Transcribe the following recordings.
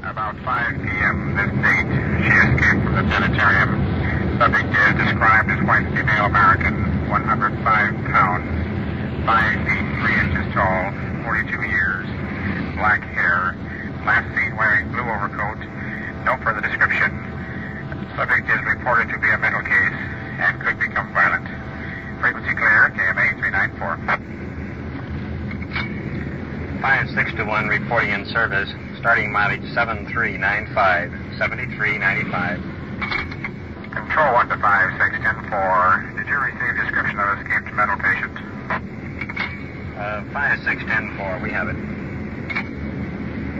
About 5 p.m. this date, she escaped from the sanitarium. Subject is described as white female American, 105 pounds, 5 feet 3 inches tall, 42 years, black hair, last seen wearing blue overcoat. No further description. Subject is reported to be a mental case and could become violent. Frequency clear, KMA 394. 5621 reporting in service. Starting mileage 7395. 7395. Control 1 to 5610-4. Did you receive description of escaped mental patient? 5610-4. We have it.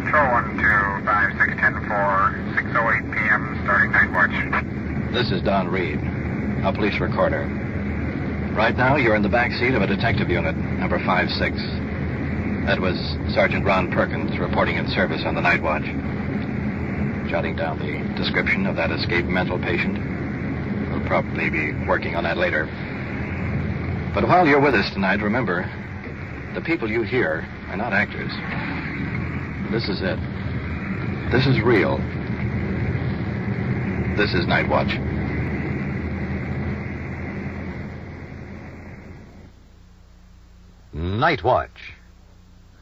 Control 1 to 5610-4. 6:08 p.m. starting night watch. This is Don Reed, a police recorder. Right now, you're in the back seat of a detective unit, number 56. That was Sergeant Ron Perkins reporting in service on the night watch. Jotting down the description of that escaped mental patient. We'll probably be working on that later. But while you're with us tonight, remember, the people you hear are not actors. This is it. This is real. This is Night Watch. Night Watch.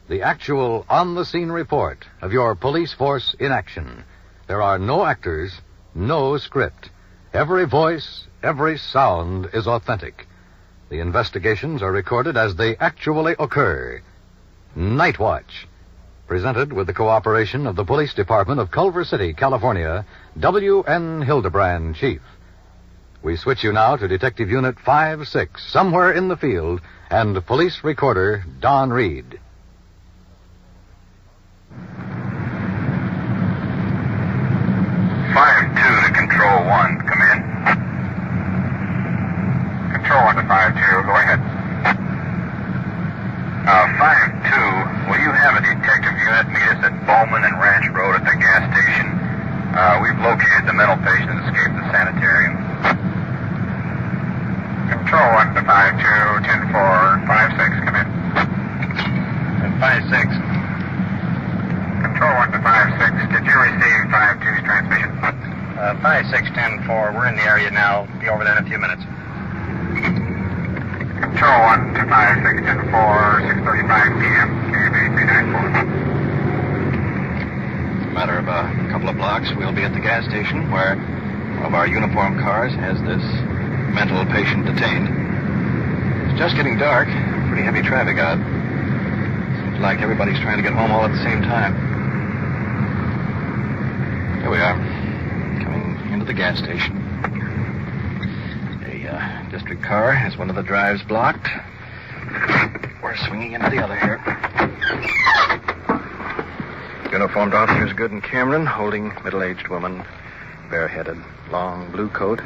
The actual on-the-scene report of your police force in action. There are no actors, no script. Every voice, every sound is authentic. The investigations are recorded as they actually occur. Night Watch. Presented with the cooperation of the Police Department of Culver City, California, W.N. Hildebrand, Chief. We switch you now to Detective Unit 56, somewhere in the field, and Police Recorder Don Reed. 5-2 to Control 1. Come in. Control 1 to 5-2. Go ahead. 5-2, will you have a detective unit meet us at Bowman and Ranch Road at the gas station? We've located the mental patient that escaped the sanitarium. Control 1 to 5-2, 10-4, 5-6. Come in. 5-6. Control 1 to 5-6. Did you receive 5-2's transmission? 5610-4. We're in the area now. Be over there in a few minutes. Control 1 to 5610-4, 6:35 p.m. KMA 394. Matter of a couple of blocks, we'll be at the gas station where one of our uniformed cars has this mental patient detained. It's just getting dark. Pretty heavy traffic out. Seems like everybody's trying to get home all at the same time. Here we are, coming into the gas station. A district car has one of the drives blocked. We're swinging into the other here. Uniformed officers Good and Cameron, holding middle-aged woman, bareheaded, long blue coat,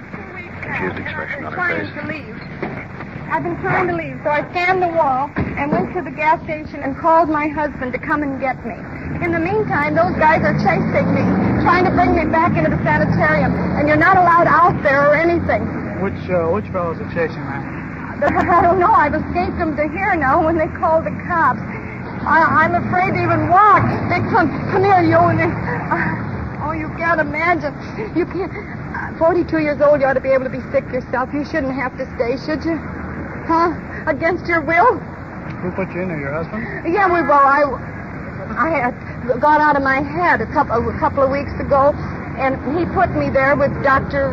confused expression on her face. I've been trying to leave, so I scanned the wall and went to the gas station and called my husband to come and get me. In the meantime, those guys are chasing me, trying to bring me back into the sanitarium, and you're not allowed out there or anything. Which fellows are chasing, ma'am? I don't know. I've escaped them to here now when they called the cops. I'm afraid to even walk. They come here, you, and oh, you can't imagine. You can't. 42 years old, you ought to be able to be sick yourself. You shouldn't have to stay, should you? Huh? Against your will? Who put you in there, your husband? Yeah, I had got out of my head a couple of weeks ago, and he put me there with Dr.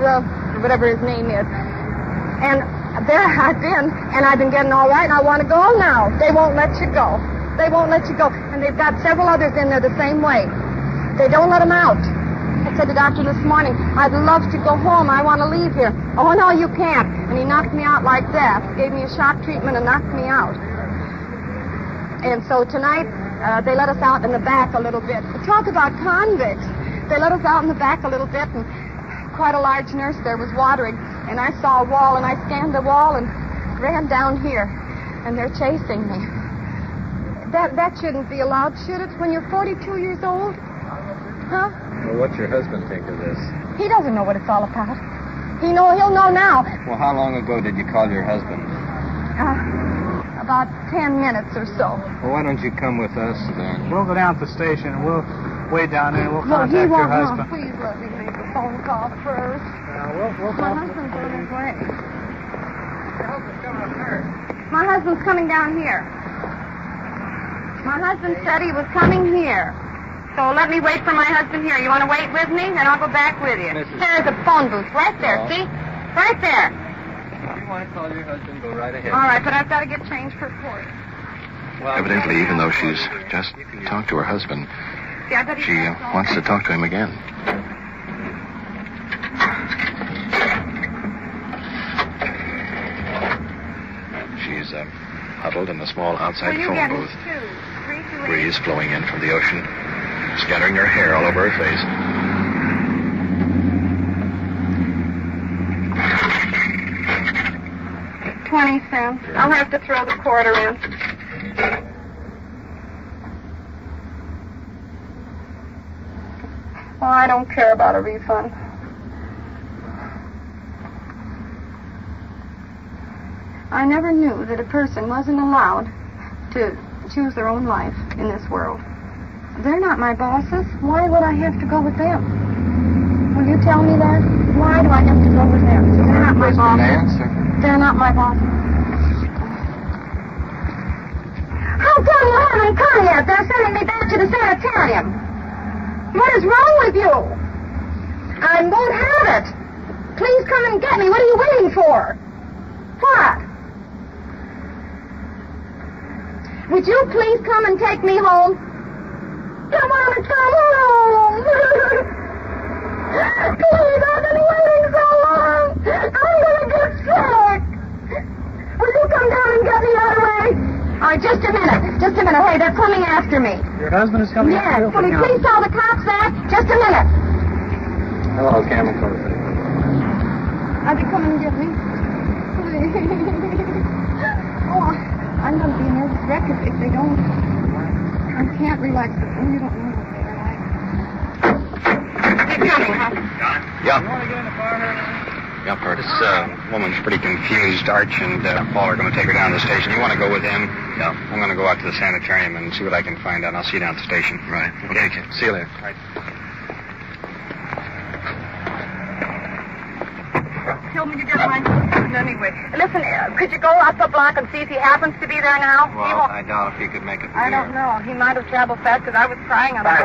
whatever his name is. And there I've been, and I've been getting all right, and I want to go now. They won't let you go. They won't let you go. And they've got several others in there the same way. They don't let them out. I said to the doctor this morning, I'd love to go home. I want to leave here. Oh, no, you can't. And he knocked me out like that. Gave me a shock treatment and knocked me out. And so tonight, they let us out in the back a little bit. Talk about convicts. They let us out in the back a little bit, and quite a large nurse there was watering. And I saw a wall, and I scanned the wall and ran down here. And they're chasing me. That shouldn't be allowed, should it, when you're 42 years old? Huh? Well, what's your husband think of this? He doesn't know what it's all about. He'll know now. Well, how long ago did you call your husband? About 10 minutes or so. Well, why don't you come with us then? We'll go down to the station and we'll wait down there. We'll Well, he contact your won't. No, husband. please let me make a phone call first. We'll My talk to husband's on his way. Your husband's coming up there. My husband's coming down here. My husband said he was coming here. So let me wait for my husband here. You want to wait with me? Then I'll go back with you. There's a phone booth right there, see? Right there. If you want to call your husband, go right ahead. All right, but I've got to get changed for court. Evidently, even though she's just talked to her husband, See, I bet he she says so. wants to talk to him again. She's huddled in a small outside Will you phone get booth. his shoes? 328. Breeze flowing in from the ocean, scattering her hair all over her face. $0.20. I'll have to throw the quarter in. Well, I don't care about a refund. I never knew that a person wasn't allowed to choose their own life in this world. They're not my bosses. Why would I have to go with them? Will you tell me that? Why do I have to go with them? They're not my bosses. They're not my bosses. How come you haven't come yet? They're sending me back to the sanitarium. What is wrong with you? I won't have it. Please come and get me. What are you waiting for? What? Would you please come and take me home? I want to come home. Please, I've been waiting so long. I'm going to get sick. Will you come down and get me out of the way? All right, just a minute. Just a minute. Hey, they're coming after me. Your husband is coming Yes. up Can you please tell the cops that? Just a minute. Hello, Cameron. Are they coming to get me? Please. Oh, I'm going to be a nervous wreck if they don't. I can't relax. You don't know what they're like. They're coming, huh? Yeah. You want to get in the car here? Yeah, Perk. This woman's pretty confused. Arch and Paul are going to take her down to the station. You want to go with him? Yeah. I'm going to go out to the sanitarium and see what I can find out. I'll see you down at the station. Right. Okay. See you later. Right. Told me you didn't mind husband anyway. Listen, could you go up the block and see if he happens to be there now? He won't- I doubt if he could make it. I don't know. He might have traveled fast because I was crying on the phone.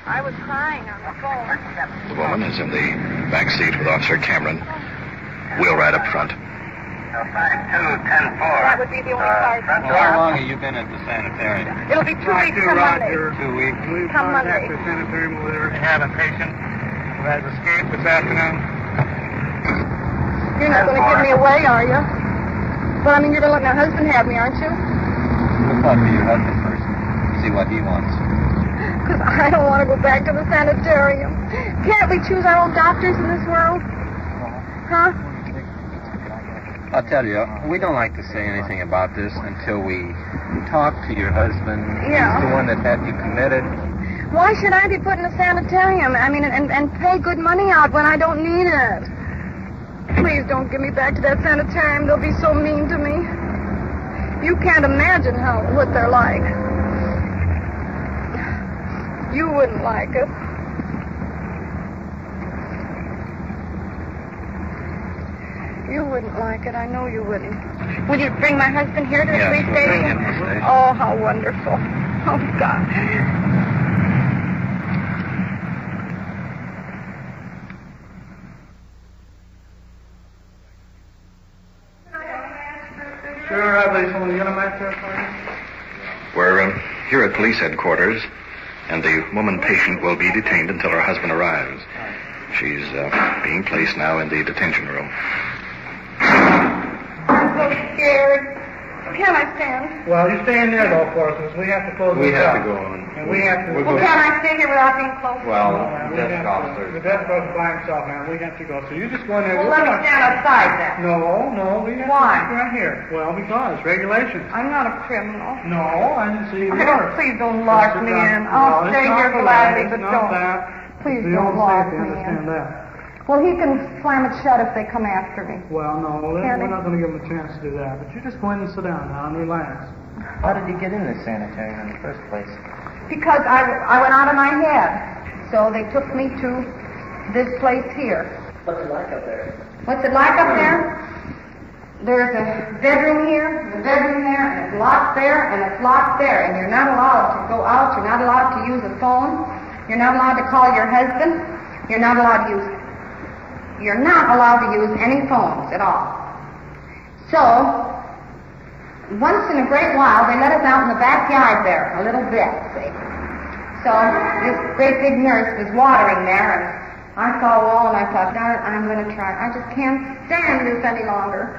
I was crying on the phone. The woman is in the back seat with Officer Cameron. We'll ride up front. 52-10-4. That would be the only car. How long have you been at the sanitarium? It'll be 2 weeks from Monday. 2 weeks. We've Come Monday. contacted the sanitarium over there. We have a patient who has escaped this afternoon. You're not going to give me away, are you? But I mean, you're going to let my husband have me, aren't you? We'll talk to your husband first. See what he wants. Because I don't want to go back to the sanitarium. Can't we choose our own doctors in this world? Huh? I'll tell you, we don't like to say anything about this until we talk to your husband. Yeah. He's the one that had you committed. Why should I be put in a sanitarium? I mean, and pay good money out when I don't need it? Please don't give me back to that sanitarium. They'll be so mean to me. You can't imagine what they're like. You wouldn't like it. You wouldn't like it. I know you wouldn't. Would you bring my husband here to the police we'll bring station? him to the station. Oh, how wonderful. Oh, God. Sure, I believe someone get him back there for you. We're here at police headquarters, and the woman patient will be detained until her husband arrives. She's being placed now in the detention room. I'm so scared. Can I stand? Well, you stay in there, though, for us, because we have to close this up. on. And we have to... Well, can I stay here without being close? The desk officer by himself, man. We have to go. So you just go in there. Well, let me stand outside then. No, we have Why? to sit right here. Well, because regulations. I'm not a criminal. No, I didn't see you were. Please don't lock me in. I'll stay here gladly, but don't. Please The don't old lock safety, me understand in. that. Well, he can slam it shut if they come after me. Well, no, we're Can he? not going to give him a chance to do that. But you just go in and sit down now and relax. How did you get in this sanitarium in the first place? Because I went out of my head. So they took me to this place here. What's it like up there? What's it like up there? There's a bedroom here, a bedroom there, and it's locked there, and it's locked there. And you're not allowed to go out. You're not allowed to use a phone. You're not allowed to call your husband. You're not allowed to use any phones at all. So, once in a great while, they let us out in the backyard there, a little bit, see. So, this great big nurse was watering there, and I saw a wall, and I thought, darn it, I'm going to try. I just can't stand this any longer.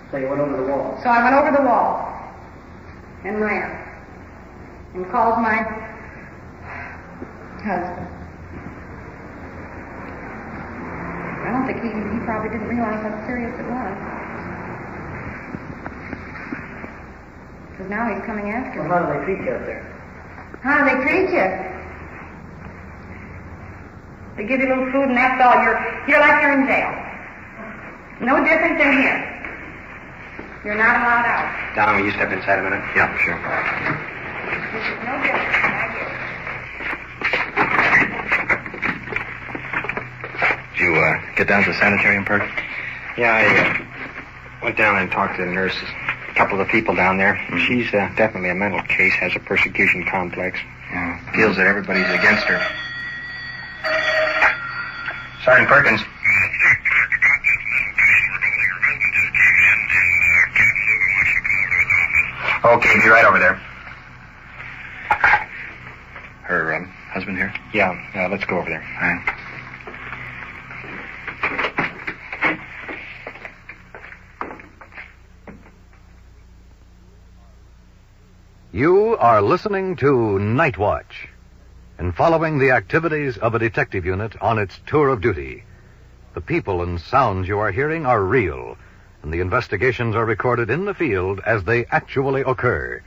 So you went over the wall? So I went over the wall and ran and called my husband. I don't think he probably didn't realize how serious it was. Because now he's coming after me. Well, how do they treat you up there? How do they treat you? They give you a little food and that's all. You're like you're in jail. No different than here. You're not allowed out. Don, will you step inside a minute? Yeah, sure. This is no different than right here. Did you get down to the sanitarium, Perk? Yeah, I went down and talked to the nurses. A couple of the people down there. She's definitely a mental case, has a persecution complex. Yeah. Feels that everybody's against her. Sergeant Perkins. Okay, be right over there. Her husband here? Yeah, let's go over there. All right. You are listening to Night Watch and following the activities of a detective unit on its tour of duty. The people and sounds you are hearing are real, and the investigations are recorded in the field as they actually occur.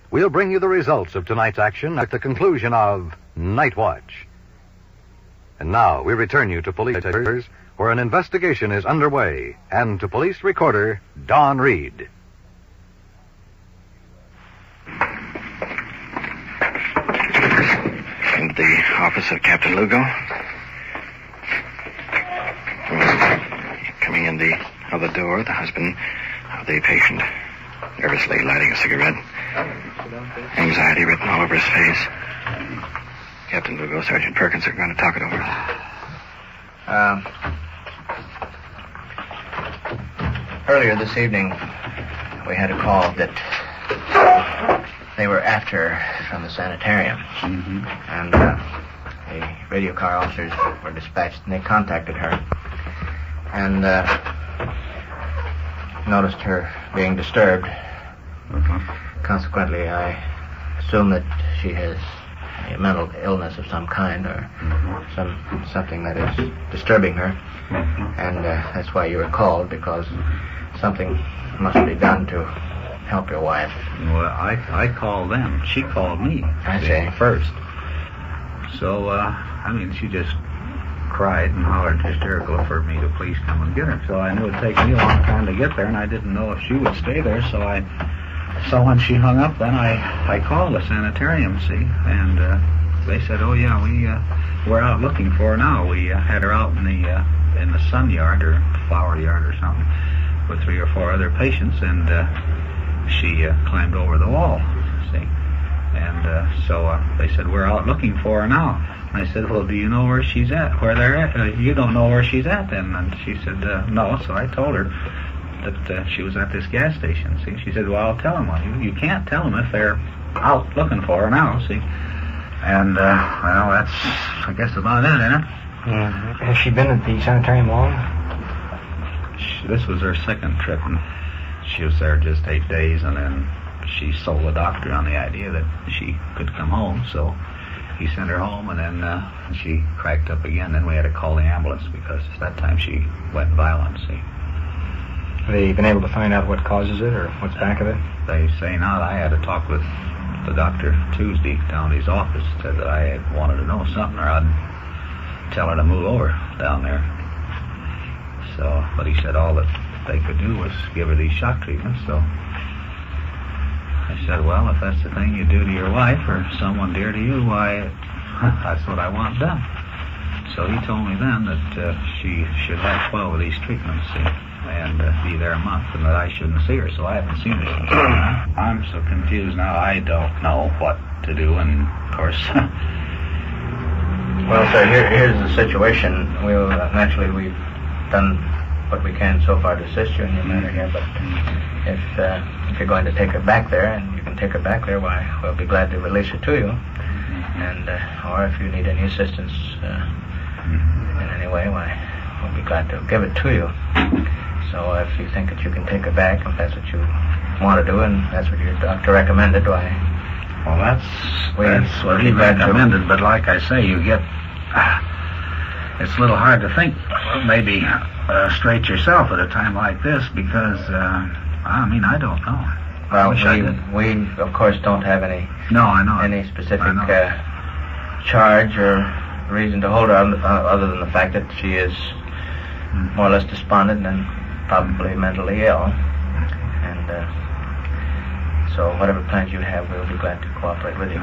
We'll bring you the results of tonight's action at the conclusion of Night Watch. And now we return you to police headquarters, where an investigation is underway, and to police recorder Don Reed. Into the office of Captain Lugo. Coming in the other door, the husband of the patient, nervously lighting a cigarette. Anxiety written all over his face. Captain Lugo, Sergeant Perkins are going to talk it over. Earlier this evening, we had a call that they were after her from the sanitarium. Mm-hmm. And the radio car officers were dispatched, and they contacted her. And noticed her being disturbed. Mm-hmm. Consequently, I assume that she has a mental illness of some kind, or something that is disturbing her. And that's why you were called, because something must be done to help your wife. Well, I called them. She called me. I see. First. So, she just cried and hollered hysterical for me to please come and get her. So I knew it would take me a long time to get there, and I didn't know if she would stay there. So when she hung up, then I called the sanitarium, see, and they said, "Oh yeah, we're out looking for her now. We had her out in the sun yard or flower yard or something with 3 or 4 other patients, and she climbed over the wall, see." And so they said, "We're out looking for her now." And I said, "Well, do you know where she's at? Where they're at? You don't know where she's at, then?" And she said, "No." So I told her that she was at this gas station, see. She said, "Well, I'll tell them." Well, you can't tell them if they're out looking for her now, see. And, well, that's, I guess, about it, isn't it? Yeah. Has she been at the sanitarium long? This was her second trip, and she was there just 8 days, and then she sold the doctor on the idea that she could come home, so he sent her home, and then she cracked up again. Then we had to call the ambulance, because that time she went violent, see. Have they been able to find out what causes it, or what's back of it? They say now. I had to talk with the doctor Tuesday down at his office. Said that I had wanted to know something, or I'd tell her to move over down there. So, but he said all that they could do was give her these shock treatments, so I said, well, if that's the thing you do to your wife or someone dear to you, why, that's what I want done. So he told me then that she should have 12 of these treatments, see, and be there a month, and that I shouldn't see her, so I haven't seen her since then. I'm so confused now, I don't know what to do, and of course... Well, sir, here's the situation. Naturally, we've done what we can so far to assist you in your matter here, but if you're going to take her back there, and you can take her back there, why, we'll be glad to release her to you. And, or if you need any assistance in any way, why, we'll be glad to give it to you. So if you think that you can take her back, if that's what you want to do, and that's what your doctor recommended, why... Well, that's what he recommended, but like I say, you get... it's a little hard to think, maybe straight yourself at a time like this, because, I don't know. Well, we of course don't have any... No, I know. Any specific charge or reason to hold her other than the fact that she is more or less despondent and probably mentally ill. And so whatever plans you have, we'll be glad to cooperate with you.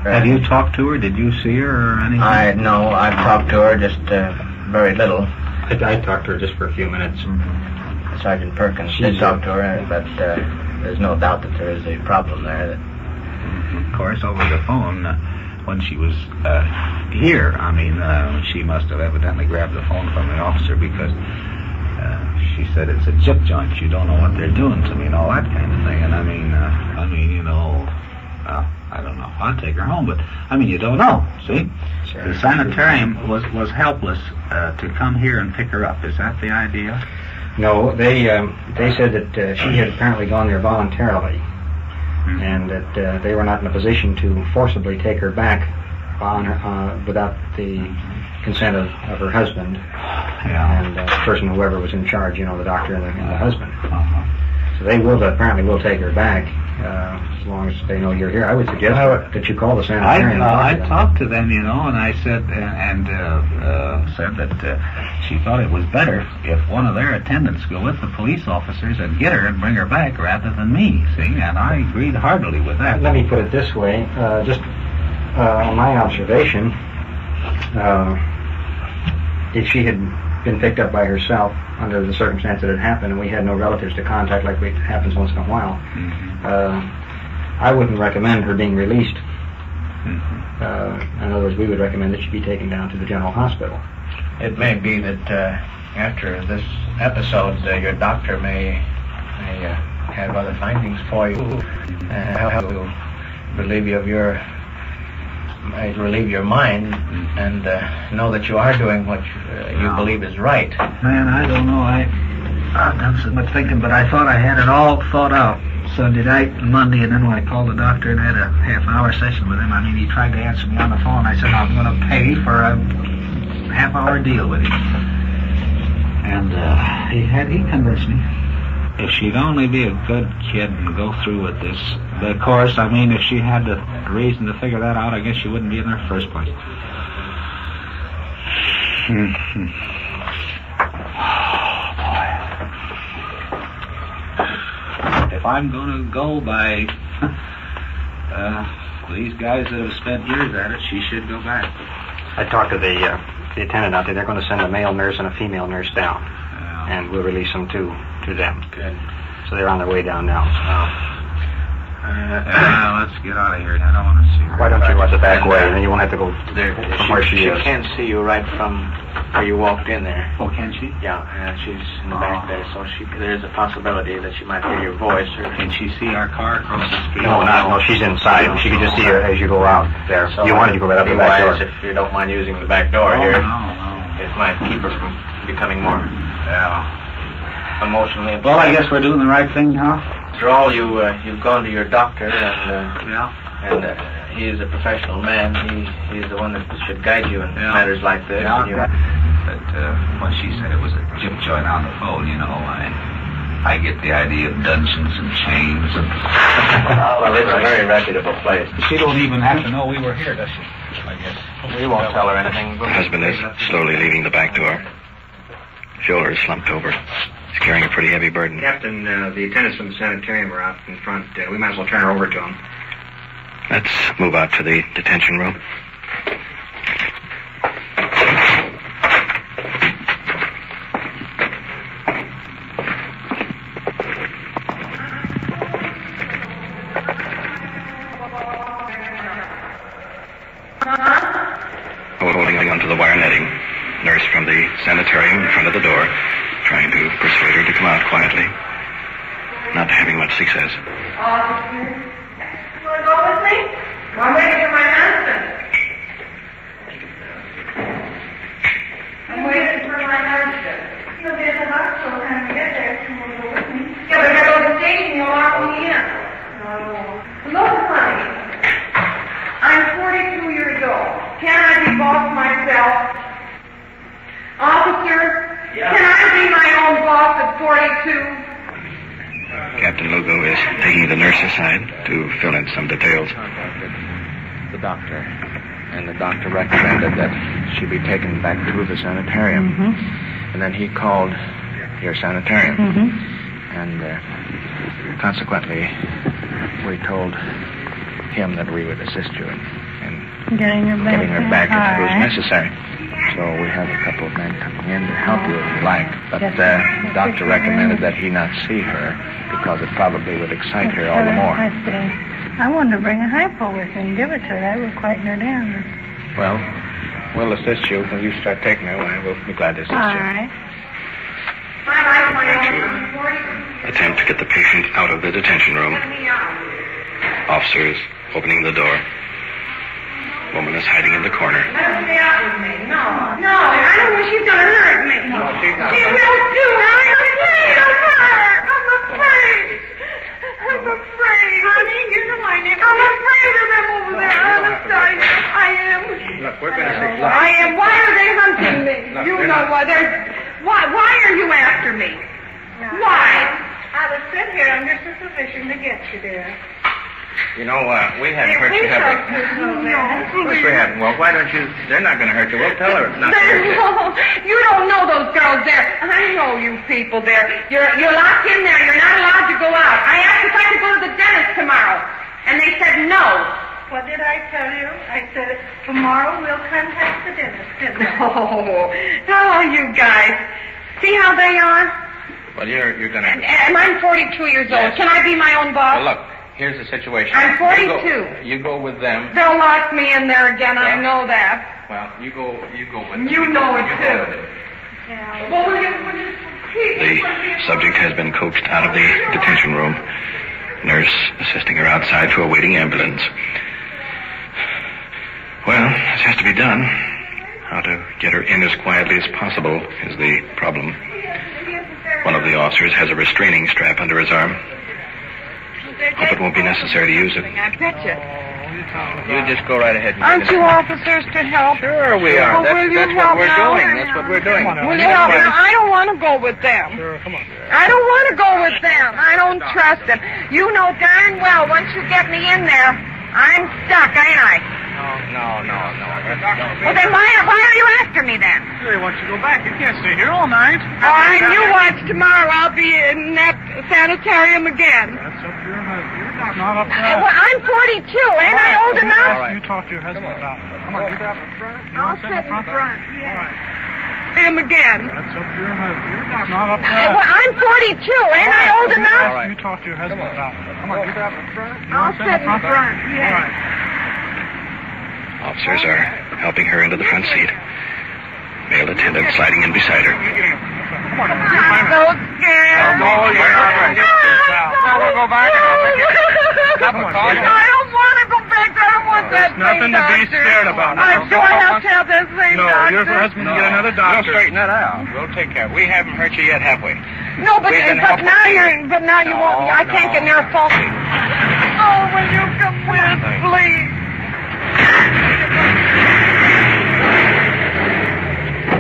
Have you talked to her? Did you see her or anything? No, I've talked to her just very little. I talked to her just for a few minutes. Sergeant Perkins did talk to her, but there's no doubt that there is a problem there. Of course, over the phone, when she was here, she must have evidently grabbed the phone from the officer because she said it's a chip joint. You don't know what they're doing to me and all that kind of thing. And I don't know. I'll take her home, but you don't know. See, the sanitarium was helpless to come here and pick her up. Is that the idea? No, they said that she had apparently gone there voluntarily, and that they were not in a position to forcibly take her back without the consent of her husband and the person, whoever was in charge, the doctor and the husband. So they apparently will take her back as long as they know you're here. I would suggest that you call the sanitarium. I talked to them, and I said said that she thought it was better if one of their attendants go with the police officers and get her and bring her back rather than me. See, and I agreed heartily with that. Let me put it this way: just on my observation, if she had been picked up by herself under the circumstance that had happened, and we had no relatives to contact like it happens once in a while, I wouldn't recommend her being released. In other words, we would recommend that she be taken down to the general hospital. It may be that after this episode, your doctor may have other findings for you and help you relieve you of your mind and know that you are doing what you believe is right. Man, I don't know. I've done so much thinking, but I thought I had it all thought out. So did I Monday, and then when I called the doctor and had a half-hour session with him, he tried to answer me on the phone. I said, I'm going to pay for a half-hour deal with him. And he convinced me. If she'd only be a good kid and go through with this. But of course, if she had the reason to figure that out, I guess she wouldn't be in the first place. If I'm going to go by these guys that have spent years at it, she should go back. I talked to the attendant out there. They're going to send a male nurse and a female nurse down, and we'll release them to them. Good. So they're on their way down now. Let's get out of here. I don't want to see her. Why don't you go the back way, and then you won't have to go from where she is. She can't see you right from where you walked in there. Oh, can she? Yeah, she's in the back there, so there's a possibility that she might hear your voice. Or can she see our car across the street? No, she's inside. She can just see her as you go out there. So you wanted to go right up the back door. If you don't mind using the back door here. No. It might keep her from becoming more emotionally upset. Well, I guess we're doing the right thing now. After all, you've gone to your doctor, and he is a professional man. He's the one that should guide you in matters like this. But when she said it was a chip joint on the phone, I get the idea of dungeons and chains and... Well, it's a very reputable place. She don't even have to know we were here, does she? I guess. We won't tell her anything. Her husband is slowly leaving the back door. Shoulder is slumped over. He's carrying a pretty heavy burden. Captain, the attendants from the sanitarium are out in front. We might as well turn her over to them. Let's move out to the detention room. Holding onto the wire netting. Nurse from the sanitarium in front of the door, trying to persuade her to come out quietly. Not having much success. You want to go with me? I'm waiting for my husband. I'm waiting for my husband. He'll be at the hospital when we get there. You want to go with me? Yeah, but if I go to the station, you'll lock me in. No. Look, honey. I'm 42 years old. Can I be boss myself? Officer, can I be my own boss at 42? Captain Lugo is taking the nurse aside to fill in some details. The doctor. And the doctor recommended that she be taken back to the sanitarium. Mm-hmm. And then he called your sanitarium. Mm-hmm. And consequently, we told him that we would assist you in getting her back if it was necessary. So we have a couple of men coming in to help you if you like. But the doctor recommended that he not see her because it probably would excite her all the more. I see. I wanted to bring a hypo with me and give it to her. That would quieten her down. Well, we'll assist you when you start taking her. We'll be glad to assist you. All right. Attempt to get the patient out of the detention room. Officers opening the door. Woman is hiding in the corner. Let her stay out with me. No, I don't think she's going to hurt me. No, she's not. She will too. I'm afraid of her. I'm afraid. Honey, you know I never... I'm afraid of them over there. Honest, I am. Look, we're going to see. I am. Why are they hunting me? You know why. Why are you after me? Why? I was sent here under supervision to get you there. You know, we haven't hurt you, have we? No. Of course we haven't. Well, why don't you... They're not going to hurt you. We'll tell her not to hurt you. You don't know those girls there. I know you people there. You're locked in there. You're not allowed to go out. I asked if I could go to the dentist tomorrow, and they said no. What did I tell you? I said tomorrow we'll contact the dentist, didn't I? Oh, you guys. See how they are? Well, you're going to... And I'm 42 years old. Yes. Can I be my own boss? Well, look. Here's the situation. I'm 42. You go with them. They'll lock me in there again. I know that. Well, you go with them. You know it too. Yeah. Well, The subject has been coaxed out of the detention room. Nurse assisting her outside to a waiting ambulance. Well, this has to be done. How to get her in as quietly as possible is the problem. One of the officers has a restraining strap under his arm. Hope it won't be necessary to use it. I bet you. You just go right ahead. Aren't you officers to help? Sure we are. Well, That's what we're doing. That's what we're doing. Will you help me? I don't want to go with them. Sure, come on. I don't want to go with them. I don't trust them. You know darn well once you get me in there, I'm stuck, ain't I? No. Well, then why are you after me then? They want you to go back. You can't stay here all night. All right, you watch tomorrow. I'll be in that sanitarium again. That's up to your husband. You're not up there. Well, I'm 42. Ain't I old enough? All right. You talk to your husband about it. Come on, get out in front. I'll sit in front. Yeah. All right. Him again. That's up to your husband. You're not up there. Well, I'm 42. Ain't I old enough? You talk to your husband about it. Come on, get out in front. I'll sit in front. All right. Officers are helping her into the front seat. Male attendant sliding in beside her. Come on, I'm so scared. Oh, you're all right. Now we'll go back and I'll take it. Come on, I don't want to go back. I don't want that There's nothing to be scared about. Do I have to have that same No, doctor? your husband get another doctor. We'll straighten that out. We'll take care of it. We haven't hurt you yet, have we? No, but now you won't. I can't get near a fault. Oh, will you come with, please?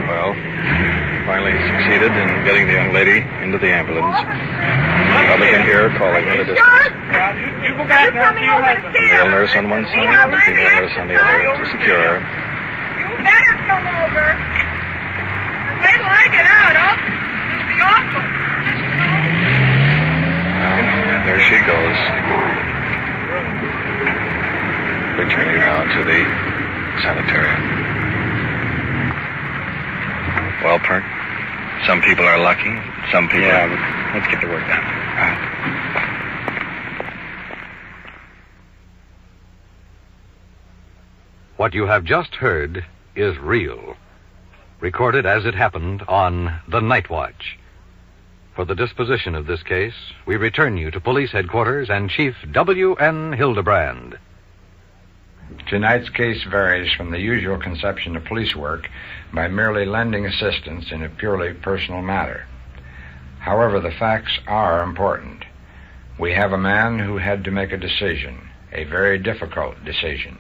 Well, finally succeeded in getting the young lady into the ambulance. Public in here calling in the distance. You go back now to your husband. Male nurse on one side, the female nurse on the other to secure her. You better come over. Wait till I get out. It'll be awful. And there she goes. Returning now to the sanitarium. Well, Perk, some people are lucky, some people... Yeah, but let's get the work done. What you have just heard is real. Recorded as it happened on The Night Watch. For the disposition of this case, we return you to Police Headquarters and Chief W.N. Hildebrand. Tonight's case varies from the usual conception of police work by merely lending assistance in a purely personal matter. However, the facts are important. We have a man who had to make a decision, a very difficult decision.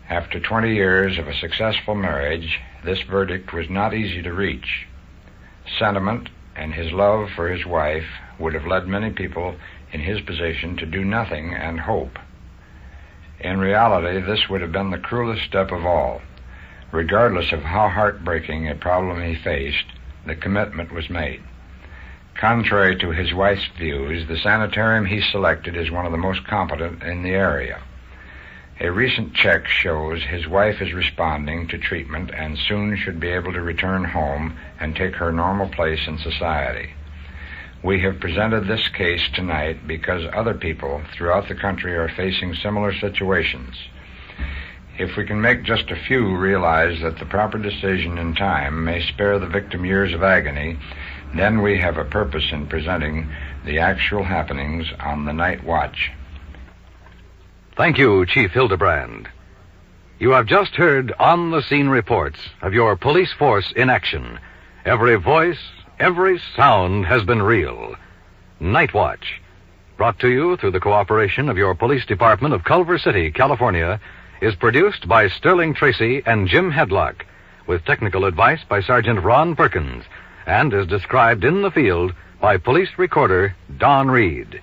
After 20 years of a successful marriage, this verdict was not easy to reach. Sentiment and his love for his wife would have led many people in his position to do nothing and hope. In reality, this would have been the cruelest step of all. Regardless of how heartbreaking a problem he faced, the commitment was made. Contrary to his wife's views, the sanitarium he selected is one of the most competent in the area. A recent check shows his wife is responding to treatment and soon should be able to return home and take her normal place in society. We have presented this case tonight because other people throughout the country are facing similar situations. If we can make just a few realize that the proper decision in time may spare the victim years of agony, then we have a purpose in presenting the actual happenings on The Night Watch. Thank you, Chief Hildebrand. You have just heard on-the-scene reports of your police force in action. Every voice, every sound has been real. Night Watch, brought to you through the cooperation of your police department of Culver City, California, is produced by Sterling Tracy and Jim Hedlock, with technical advice by Sergeant Ron Perkins, and is described in the field by police recorder Don Reed.